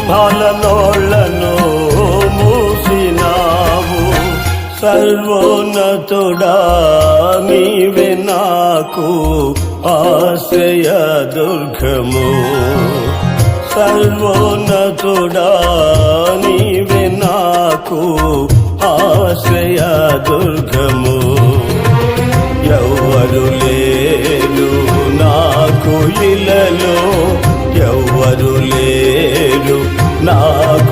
పాలనోళ్లను మూసినావు. సర్వోన్నతుడా నీవే నాకు ఆశ్రయ దుర్గము. సర్వోన్నతుడా నీవే నాకు ఆశ్రయ దుర్గము. ఎవ్వరు లేరు నాకు ఇలలో, ఎవ్వరు లేరు నాకు